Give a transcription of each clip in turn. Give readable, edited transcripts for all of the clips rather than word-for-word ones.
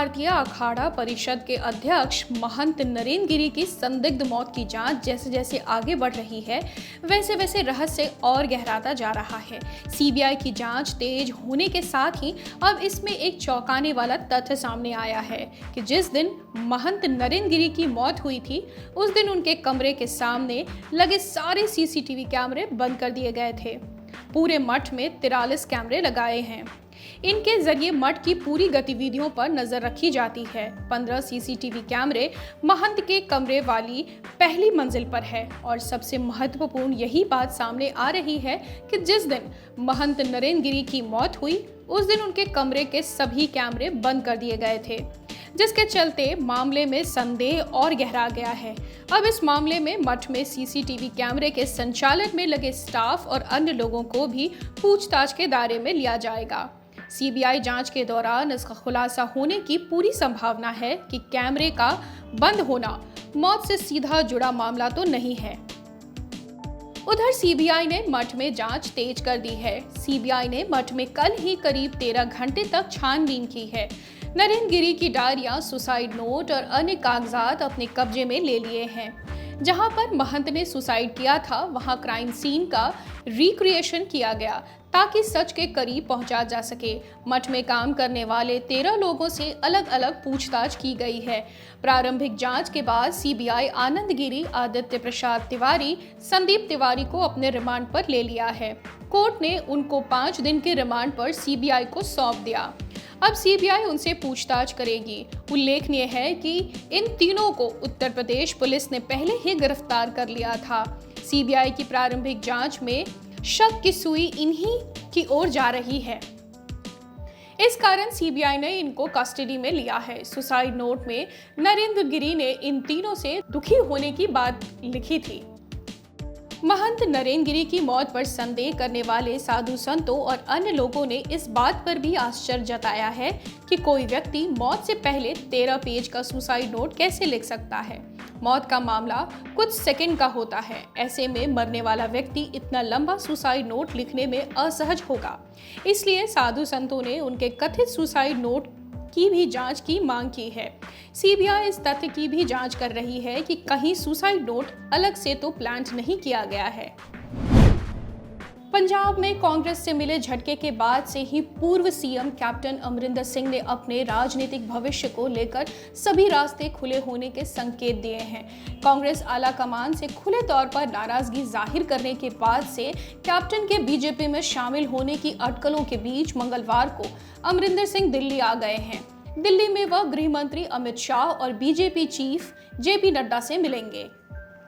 भारतीय अखाड़ा परिषद के अध्यक्ष महंत नरेंद्र गिरि की संदिग्ध मौत की जांच जैसे जैसे आगे बढ़ रही है, वैसे वैसे रहस्य और गहराता जा रहा है। सीबीआई की जांच तेज होने के साथ ही अब इसमें एक चौंकाने वाला तथ्य सामने आया है कि जिस दिन महंत नरेंद्र गिरि की मौत हुई थी, उस दिन उनके कमरे के सामने लगे सारे सीसीटीवी कैमरे बंद कर दिए गए थे। पूरे मठ में 43 कैमरे लगाए हैं। इनके जरिए मठ की पूरी गतिविधियों पर नजर रखी जाती है। 15 सीसीटीवी कैमरे महंत के कमरे वाली पहली मंजिल पर है और सबसे महत्वपूर्ण यही बात सामने आ रही है कि जिस दिन महंत नरेंद्र गिरि की मौत हुई, उस दिन उनके कमरे के सभी कैमरे बंद कर दिए गए थे, जिसके चलते मामले में संदेह और गहरा गया है। अब इस मामले में मठ में सीसीटीवी कैमरे के संचालन में लगे स्टाफ और अन्य लोगों को भी पूछताछ के दायरे में लिया जाएगा। सीबीआई जांच के दौरान इसका खुलासा होने की पूरी संभावना है कि कैमरे का बंद होना मौत से सीधा जुड़ा मामला तो नहीं है। उधर सीबीआई ने मठ में जांच तेज कर दी है। सीबीआई ने मठ में कल ही करीब 13 घंटे तक छानबीन की है। नरेंद्र गिरि की डायरिया, सुसाइड नोट और अन्य कागजात अपने कब्जे में ले लिए हैं। जहां पर महंत ने सुसाइड किया था, वहां क्राइम सीन का रिक्रिएशन किया गया ताकि सच के करीब पहुंचा जा सके। मठ में काम करने वाले 13 लोगों से अलग अलग पूछताछ की गई है। प्रारंभिक जांच के बाद सीबीआई आनंद गिरि, आदित्य प्रसाद तिवारी, संदीप तिवारी को अपने रिमांड पर ले लिया है। कोर्ट ने उनको 5 दिन के रिमांड पर सीबीआई को सौंप दिया। अब सीबीआई उनसे पूछताछ करेगी। उल्लेखनीय है कि इन तीनों को उत्तर प्रदेश पुलिस ने पहले ही गिरफ्तार कर लिया था। सीबीआई की प्रारंभिक जांच में शक की सुई इन्हीं की ओर जा रही है। इस कारण सीबीआई ने इनको कस्टडी में लिया है। सुसाइड नोट में नरेंद्र गिरि ने इन तीनों से दुखी होने की बात लिखी थी। महंत नरेंद्र गिरि की मौत पर संदेह करने वाले साधु संतों और अन्य लोगों ने इस बात पर भी आश्चर्य जताया है कि कोई व्यक्ति मौत से पहले 13 पेज का सुसाइड नोट कैसे लिख सकता है। मौत का मामला कुछ सेकंड का होता है, ऐसे में मरने वाला व्यक्ति इतना लंबा सुसाइड नोट लिखने में असहज होगा। इसलिए साधु संतों ने उनके कथित सुसाइड नोट की भी जांच की मांग की है। सीबीआई इस तथ्य की भी जांच कर रही है कि कहीं सुसाइड नोट अलग से तो प्लान नहीं किया गया है। पंजाब में कांग्रेस से मिले झटके के बाद से ही पूर्व सीएम कैप्टन अमरिंदर सिंह ने अपने राजनीतिक भविष्य को लेकर सभी रास्ते खुले होने के संकेत दिए हैं। कांग्रेस आला कमान से खुले तौर पर नाराजगी जाहिर करने के बाद से कैप्टन के बीजेपी में शामिल होने की अटकलों के बीच मंगलवार को अमरिंदर सिंह दिल्ली आ गए हैं। दिल्ली में वह गृह मंत्री अमित शाह और बीजेपी चीफ जेपी नड्डा से मिलेंगे।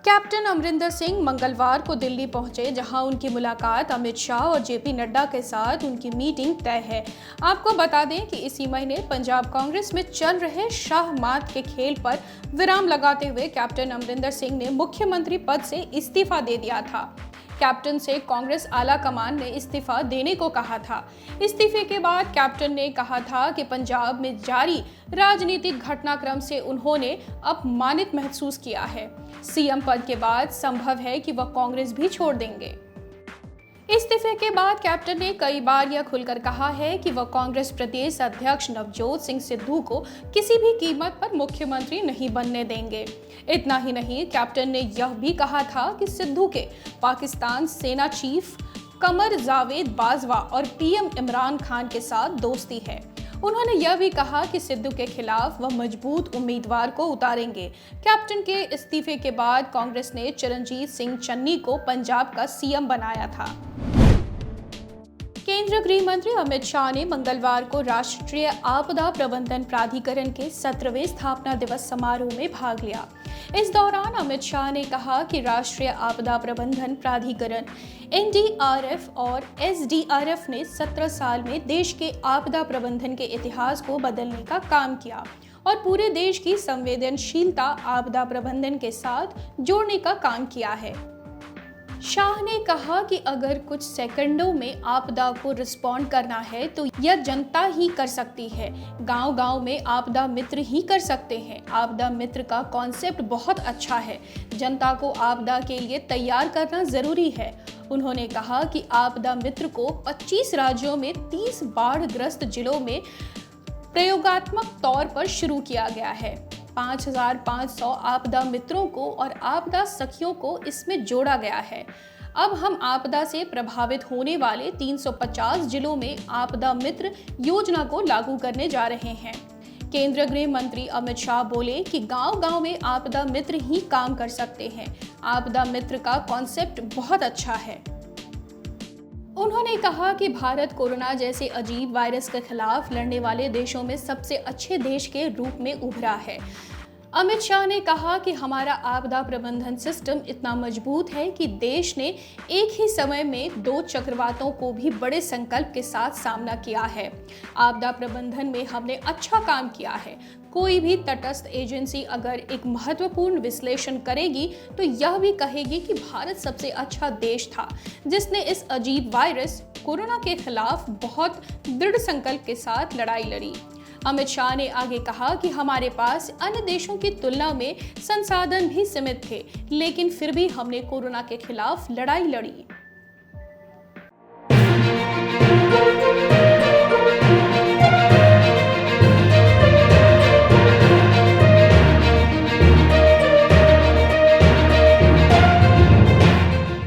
कैप्टन अमरिंदर सिंह मंगलवार को दिल्ली पहुंचे, जहां उनकी मुलाकात अमित शाह और जेपी नड्डा के साथ उनकी मीटिंग तय है। आपको बता दें कि इसी महीने पंजाब कांग्रेस में चल रहे शाह मात के खेल पर विराम लगाते हुए कैप्टन अमरिंदर सिंह ने मुख्यमंत्री पद से इस्तीफा दे दिया था। कैप्टन से कांग्रेस आला कमान ने इस्तीफा देने को कहा था। इस्तीफे के बाद कैप्टन ने कहा था कि पंजाब में जारी राजनीतिक घटनाक्रम से उन्होंने अपमानित महसूस किया है। सीएम पद के बाद संभव है कि वह कांग्रेस भी छोड़ देंगे। इस्तीफे के बाद कैप्टन ने कई बार यह खुलकर कहा है कि वह कांग्रेस प्रदेश अध्यक्ष नवजोत सिंह सिद्धू को किसी भी कीमत पर मुख्यमंत्री नहीं बनने देंगे। इतना ही नहीं, कैप्टन ने यह भी कहा था कि सिद्धू के पाकिस्तान सेना चीफ कमर जावेद बाजवा और पीएम इमरान खान के साथ दोस्ती है। उन्होंने यह भी कहा कि सिद्धू के खिलाफ वह मजबूत उम्मीदवार को उतारेंगे। कैप्टन के इस्तीफे के बाद कांग्रेस ने चरणजीत सिंह चन्नी को पंजाब का सीएम बनाया था। केंद्रीय गृह मंत्री अमित शाह ने मंगलवार को राष्ट्रीय आपदा प्रबंधन प्राधिकरण के 17वें स्थापना दिवस समारोह में भाग लिया। इस दौरान अमित शाह ने कहा कि राष्ट्रीय आपदा प्रबंधन प्राधिकरण एनडीआरएफ और एसडीआरएफ ने 17 साल में देश के आपदा प्रबंधन के इतिहास को बदलने का काम किया और पूरे देश की संवेदनशीलता आपदा प्रबंधन के साथ जोड़ने का काम किया है। शाह ने कहा कि अगर कुछ सेकंडों में आपदा को रिस्पॉन्ड करना है तो यह जनता ही कर सकती है। गांव-गांव में आपदा मित्र ही कर सकते हैं। आपदा मित्र का कॉन्सेप्ट बहुत अच्छा है। जनता को आपदा के लिए तैयार करना जरूरी है। उन्होंने कहा कि आपदा मित्र को 25 राज्यों में 30 बाढ़ ग्रस्त जिलों में प्रयोगात्मक तौर पर शुरू किया गया है। 5,500 आपदा मित्रों को और आपदा सखियों को इसमें जोड़ा गया है। अब हम आपदा से प्रभावित होने वाले 350 जिलों में आपदा मित्र योजना को लागू करने जा रहे हैं। केंद्रीय गृह मंत्री अमित शाह बोले कि गांव-गांव में आपदा मित्र ही काम कर सकते हैं। आपदा मित्र का कॉन्सेप्ट बहुत अच्छा है। उन्होंने कहा कि भारत कोरोना जैसे अजीब वायरस के खिलाफ लड़ने वाले देशों में सबसे अच्छे देश के रूप में उभरा है। अमित शाह ने कहा कि हमारा आपदा प्रबंधन सिस्टम इतना मजबूत है कि देश ने एक ही समय में 2 चक्रवातों को भी बड़े संकल्प के साथ सामना किया है। आपदा प्रबंधन में हमने अच्छा काम किया है। कोई भी तटस्थ एजेंसी अगर एक महत्वपूर्ण विश्लेषण करेगी तो यह भी कहेगी कि भारत सबसे अच्छा देश था जिसने इस अजीब वायरस कोरोना के खिलाफ बहुत दृढ़ संकल्प के साथ लड़ाई लड़ी। अमित शाह ने आगे कहा कि हमारे पास अन्य देशों की तुलना में संसाधन भी सीमित थे, लेकिन फिर भी हमने कोरोना के खिलाफ लड़ाई लड़ी।